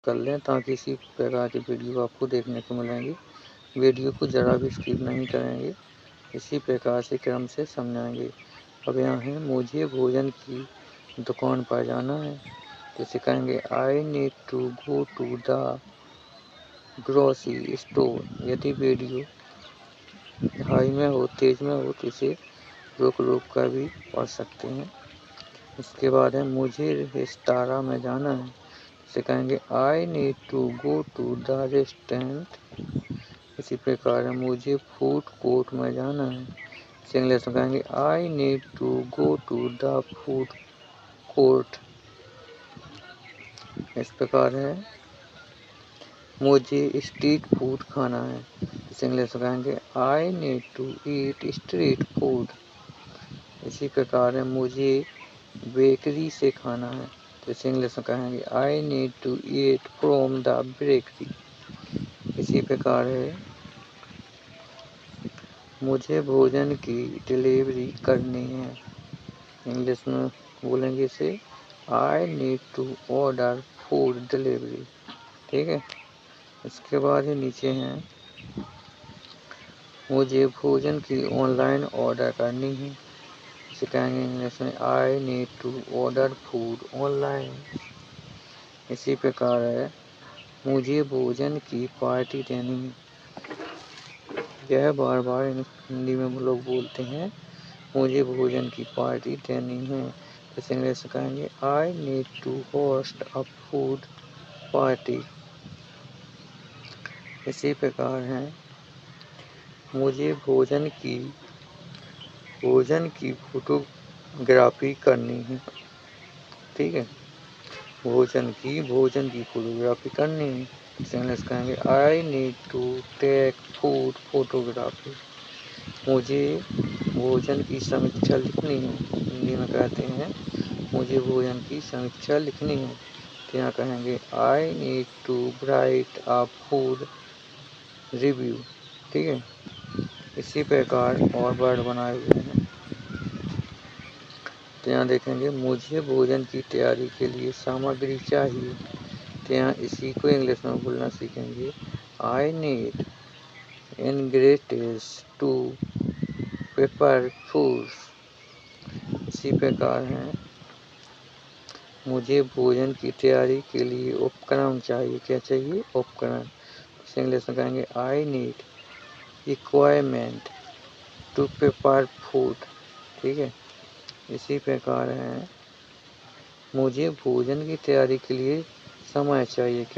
कर लें ताकि इसी प्रकार की वीडियो आपको देखने को मिलेंगी। वीडियो को ज़रा भी स्किप नहीं करेंगे, इसी प्रकार से क्रम से समझाएंगे। अब यहाँ है मुझे भोजन की दुकान पर जाना है, तो इसे कहेंगे I need to go to the grocery store. यदि वीडियो हाई में हो, तेज में हो, तो इसे रोक रोक कर भी पढ़ सकते हैं। इसके बाद है मुझे रेस्तरां में जाना है, इसे कहेंगे I need to go to the restaurant. इसी प्रकार है मुझे फूड कोर्ट में जाना है, इसे इंग्लिश में कहेंगे I need to go to the food court. इस प्रकार है मुझे स्ट्रीट फूड खाना है, इसे इंग्लिश में कहेंगे I need to eat street food. इसी प्रकार है मुझे बेकरी से खाना है, तो इसे इंग्लिश में कहेंगे I need to eat from the bakery. इसी प्रकार है मुझे भोजन की डिलीवरी करनी है, इंग्लिश में बोलेंगे इसे I need to order food delivery. ठीक है। इसके बाद ही नीचे हैं मुझे भोजन की ऑनलाइन ऑर्डर करनी है, इसे कहेंगे इंग्लिश में I need to order food online. इसी प्रकार है मुझे भोजन की पार्टी देनी है, यह बार बार हिंदी में लोग बोलते हैं मुझे भोजन की पार्टी देनी है, इसे इंग्लिश में कहेंगे I need to host a food party. इसी प्रकार है मुझे भोजन की फोटोग्राफी करनी है। ठीक है। भोजन की फोटोग्राफी करनी है, इसे इंग्लिश कहेंगे I need to take food photography. मुझे भोजन की समीक्षा लिखनी है, हिंदी में कहते हैं मुझे भोजन की समीक्षा लिखनी है, तो यहाँ कहेंगे I need to write a food review. ठीक है। इसी प्रकार और वर्ड बनाए हुए हैं, तो यहाँ देखेंगे मुझे भोजन की तैयारी के लिए सामग्री चाहिए, तो यहाँ इसी को इंग्लिश में बोलना सीखेंगे I need ingredients to prepare food. इसी प्रकार है मुझे भोजन की तैयारी के लिए उपकरण चाहिए, क्या चाहिए? उपकरण। इंग्लिश में कहेंगे I need equipment to prepare food. ठीक है। इसी प्रकार है मुझे भोजन की तैयारी के लिए समय चाहिए,